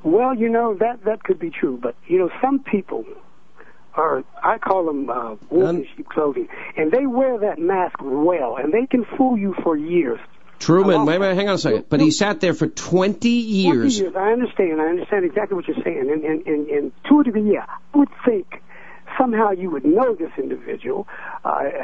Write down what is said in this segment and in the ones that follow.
Well, that could be true, but, some people are, I call them wolf in sheep clothing, and they wear that mask well, and they can fool you for years. Truman, wait, hang on a second. But he sat there for 20 years. 20 years, I understand exactly what you're saying, and to a degree, yeah, I would think somehow you would know this individual,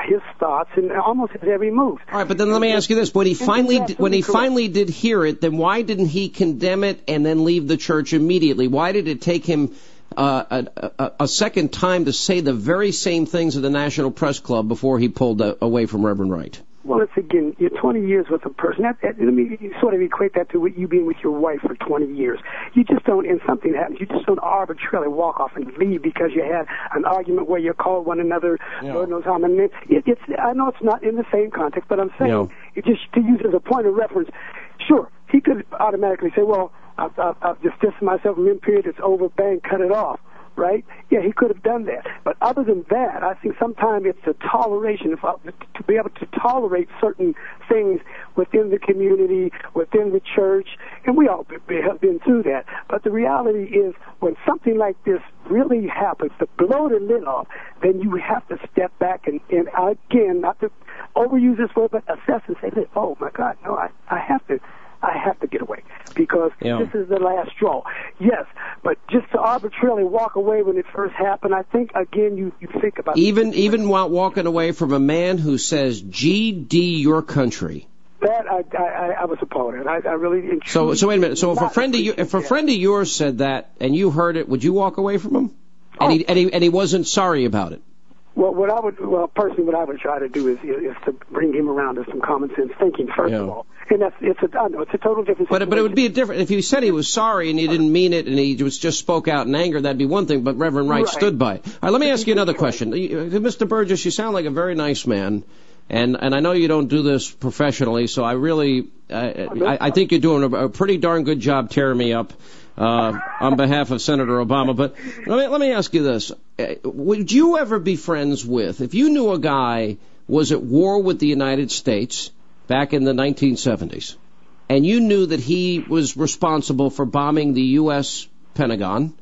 his thoughts, and almost his every move. All right, but then let me ask you this: when he finally did hear it, then why didn't he condemn it and then leave the church immediately? Why did it take him a second time to say the very same things at the National Press Club before he pulled away from Reverend Wright? Well, it's again, you're 20 years with a person. Let me sort of equate that to you being with your wife for 20 years. You just don't, and something happens, you just don't arbitrarily walk off and leave because you had an argument where you called one another, Lord knows how many. I know it's not in the same context, but I'm saying, it just to use as a point of reference, sure, he could automatically say, well, I've just distanced myself from imperiod, it's over, bang, cut it off. Right? Yeah, he could have done that. But other than that, I think sometimes it's the toleration, to be able to tolerate certain things within the community, within the church, and we all have been through that. But the reality is, when something like this really happens, to blow the lid off, then you have to step back and again, not to overuse this word, but assess and say, oh my God, no, I have to get away because this is the last straw. Yes, but just to arbitrarily walk away when it first happened, I think, again, you think about even while walking away from a man who says, GD your country. That I was appalled at. I really. So wait a minute. So if a friend of yours said that and you heard it, would you walk away from him? And he wasn't sorry about it. Well, personally, what I would try to do is to bring him around to some common sense thinking, first of all. And it's a total different situation. But it would be a different, if he said he was sorry and he didn't mean it and he just spoke out in anger, that'd be one thing, but Reverend Wright stood by it. All right, let me ask you another question. Mr. Burgess, you sound like a very nice man, and I know you don't do this professionally, so I really, I think you're doing a pretty darn good job tearing me up. On behalf of Senator Obama, but let me ask you this. Would you ever be friends with, if you knew a guy was at war with the United States back in the 1970s, and you knew that he was responsible for bombing the U.S. Pentagon,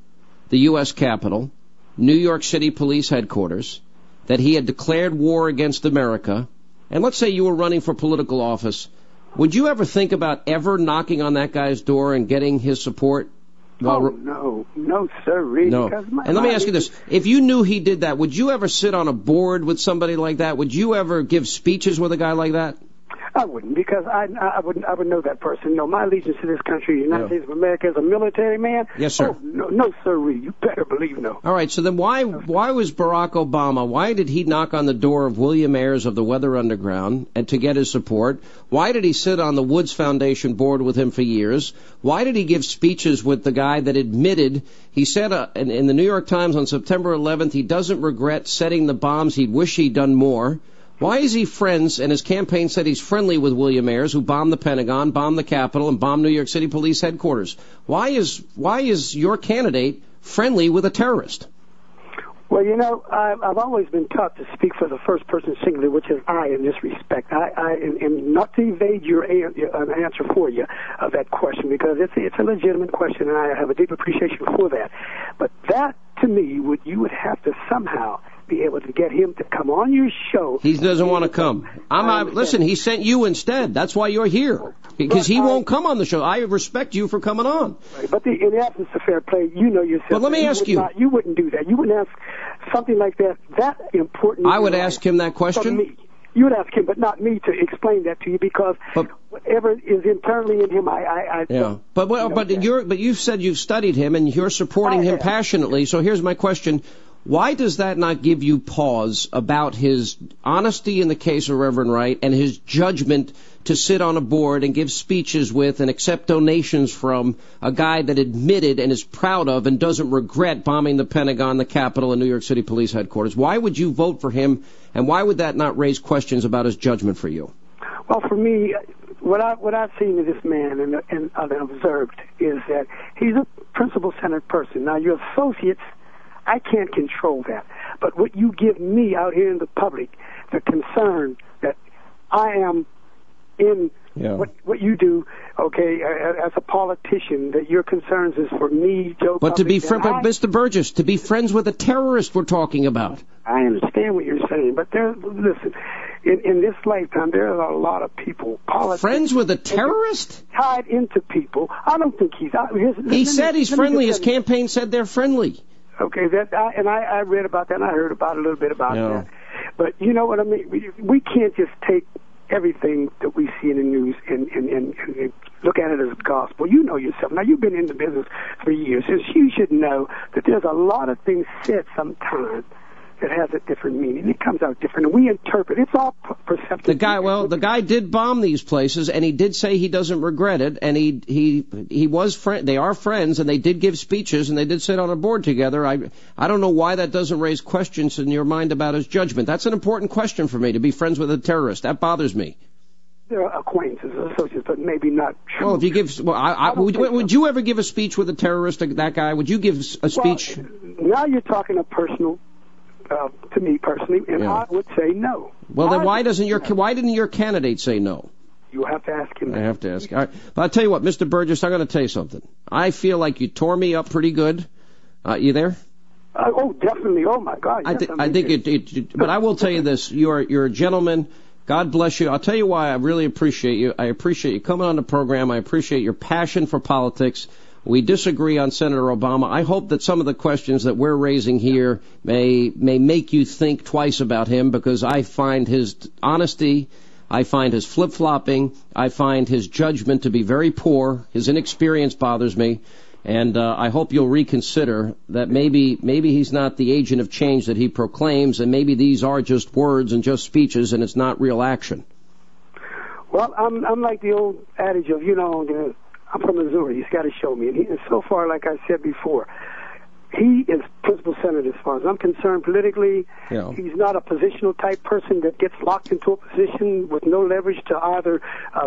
the U.S. Capitol, New York City Police Headquarters, that he had declared war against America, and let's say you were running for political office, would you ever think about ever knocking on that guy's door and getting his support? No, sir. Really. No. And let me ask you this. If you knew he did that, would you ever sit on a board with somebody like that? Would you ever give speeches with a guy like that? I wouldn't, because I would know that person. No, my allegiance to this country, the United States of America, as a military man. Yes, sir. Oh, no, sir. You better believe no. All right. So then, why was Barack Obama? Why did he knock on the door of William Ayers of the Weather Underground and to get his support? Why did he sit on the Woods Foundation board with him for years? Why did he give speeches with the guy that admitted? He said in the New York Times on September 11th, he doesn't regret setting the bombs. He'd wish he'd done more. Why is he friends, and his campaign said he's friendly with William Ayers, who bombed the Pentagon, bombed the Capitol, and bombed New York City Police Headquarters? Why is your candidate friendly with a terrorist? Well, I've always been taught to speak for the first person singular, which is I in this respect. And not to evade your answer for you of that question, because it's a legitimate question, and I have a deep appreciation for that. But that, to me, you would have to somehow be able to get him to come on your show. He doesn't want to come. Listen, he sent you instead. That's why you're here. Because he won't come on the show. I respect you for coming on. But in the absence of fair play, you know yourself. But let me ask you. You wouldn't do that. You wouldn't ask something like that important. I would ask him that question? Me. You would ask him, but not me to explain that to you, because whatever is internally in him, But you've said you've studied him and you're supporting him passionately. So here's my question. Why does that not give you pause about his honesty in the case of Reverend Wright and his judgment to sit on a board and give speeches with and accept donations from a guy that admitted and is proud of and doesn't regret bombing the Pentagon, the Capitol, and New York City Police Headquarters? Why would you vote for him, and why would that not raise questions about his judgment for you? Well, for me, what I've seen of this man and observed is that he's a principle-centered person. Now, your associates, I can't control that. But what you give me out here in the public, the concern that I am in what you do, okay, as a politician, that your concerns is for me, Joe. But but Mr. Burgess, to be friends with a terrorist, we're talking about. I understand what you're saying, but listen, in this lifetime, there are a lot of people, politicians, friends with a terrorist, tied into people. I don't think he's. He said he's friendly. His campaign said they're friendly. Okay, I read about that, and I heard about a little bit about that. But you know what I mean? We can't just take everything that we see in the news and look at it as gospel. You know yourself. Now, you've been in the business for years, so you should know that there's a lot of things said sometimes that has a different meaning. It comes out different, and we interpret. It's all perceptive. The guy did bomb these places, and he did say he doesn't regret it, and he was friend. They are friends, and they did give speeches, and they did sit on a board together. I don't know why that doesn't raise questions in your mind about his judgment. That's an important question for me, to be friends with a terrorist. That bothers me. There are acquaintances, associates, but maybe not true. Well, if you give, would you ever give a speech with a terrorist? That guy? Would you give a speech? Well, now you're talking a personal. To me personally, and I would say no. Well, then why didn't your candidate say no? You have to ask him. I have to ask. All right. But I'll tell you what, Mr. Burgess, I'm going to tell you something. I feel like you tore me up pretty good. You there? Oh, definitely. Oh my God. Yes, I think it. But I will tell you this: you're a gentleman. God bless you. I'll tell you why I really appreciate you. I appreciate you coming on the program. I appreciate your passion for politics. We disagree on Senator Obama. I hope that some of the questions that we're raising here may make you think twice about him, because I find his honesty, I find his flip-flopping, I find his judgment to be very poor. His inexperience bothers me. And I hope you'll reconsider that maybe he's not the agent of change that he proclaims, and maybe these are just words and just speeches, and it's not real action. Well, I'm like the old adage of, I'm from Missouri. He's got to show me. And so far, like I said before, he is principal senator as far as I'm concerned politically. Yeah. He's not a positional type person that gets locked into a position with no leverage to either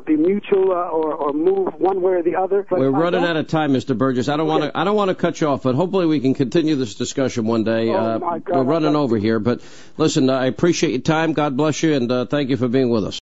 be mutual or move one way or the other. But we're running out of time, Mr. Burgess. I don't want to cut you off, but hopefully we can continue this discussion one day. Oh my God, we're running over here, but listen, I appreciate your time. God bless you, and thank you for being with us.